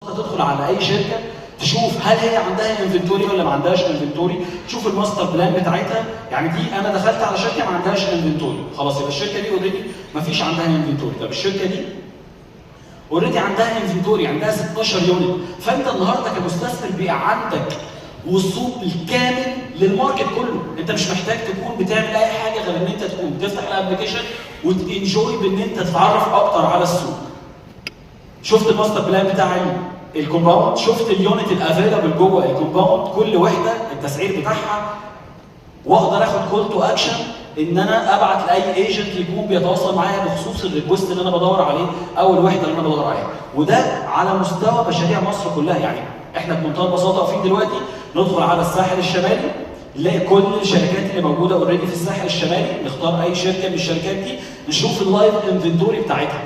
تدخل على اي شركه تشوف هل هي عندها انفنتوري ولا ما عندهاش انفنتوري، تشوف الماستر بلان بتاعتها. يعني دي انا دخلت على شركه ما عندهاش انفنتوري، خلاص يبقى الشركه دي اوريدي ما فيش عندها انفنتوري. طب الشركه دي اوريدي عندها انفنتوري، عندها 16 يونت، فانت النهارده كمستثمر بقى عندك وصول الكامل للماركت كله. انت مش محتاج تكون بتعمل اي حاجه غير ان انت تكون تفتح الابلكيشن وتنجوي بان انت تتعرف اكتر على السوق. شفت الماستر بلان بتاع الكومباوند، شفت اليونت الافيلابل جوه الكومباوند، كل وحده التسعير بتاعها، واقدر اخد كول تو اكشن ان انا ابعت لاي ايجنت يكون بيتواصل معايا بخصوص الريكوست اللي انا بدور عليه او الوحده اللي انا بدور عليها. وده على مستوى مشاريع مصر كلها. يعني احنا بمنتهى البساطه واقفين دلوقتي ندخل على الساحل الشمالي، نلاقي كل الشركات اللي موجوده اوريدي في الساحل الشمالي، نختار اي شركه من الشركات دي نشوف اللايف انفنتوري بتاعتها.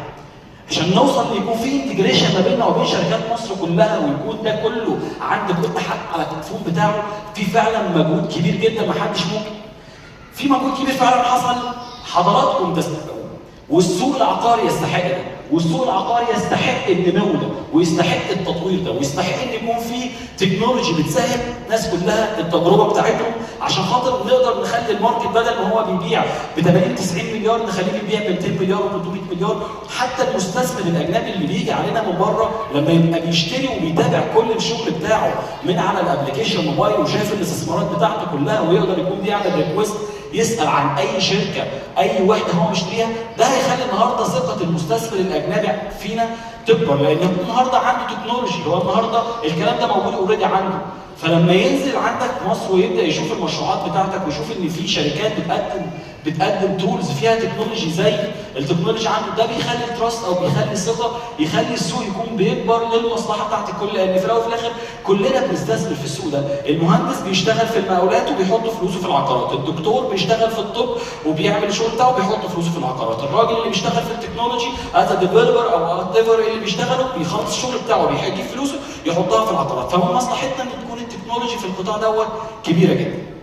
عشان نوصل يكون في انتجريشن ما بيننا وبين شركات مصر كلها، ويكون ده كله عند كل حد على التليفون بتاعه، في فعلا مجهود كبير جدا ما حدش ممكن. في مجهود كبير فعلا حصل، حضراتكم تستحقوه، والسوق العقاري يستحق ده، والسوق العقاري يستحق النمو ده، ويستحق التطوير ده، ويستحق ان يكون في تكنولوجي بتسهل الناس كلها التجربه بتاعتهم، عشان خاطر نقدر نخلي الماركت بدل ما هو بيبيع ب 80 90 مليار نخليه بيبيع ب 200 مليار و 300 مليار. حتى المستثمر الاجنبي اللي بيجي علينا من بره لما يبقى بيشتري وبيتابع كل الشغل بتاعه من على الابلكيشن موبايل وشايف الاستثمارات بتاعته كلها، ويقدر يكون بيعمل ريكوست يسال عن اي شركه اي وحده هو مشتريها، ده هيخلي النهارده ثقه المستثمر الاجنبي فينا تكبر، لان النهارده عنده تكنولوجي، هو النهارده الكلام ده موجود اوريدي عنده. فلما ينزل عندك مصر ويبدا يشوف المشروعات بتاعتك ويشوف ان في شركات بتقدم تولز فيها تكنولوجي زي التكنولوجي عنده، ده بيخلي التراست او بيخلي الثقه، يخلي السوق يكون بيكبر للمصلحه بتاعت الكل. لان في الاول وفي الاخر كلنا بنستثمر في السوق ده. المهندس بيشتغل في المقاولات وبيحط فلوسه في العقارات، الدكتور بيشتغل في الطب وبيعمل الشغل بتاعه وبيحط فلوسه في العقارات، الراجل اللي بيشتغل في التكنولوجي از ديفلوبر او ايفر اللي بيشتغلوا بيخلص الشغل بتاعه بيجيب فلوسه يحطها في العقارات. فمن مصلحتنا ان تكون التكنولوجي في القطاع دوت كبيره جدا.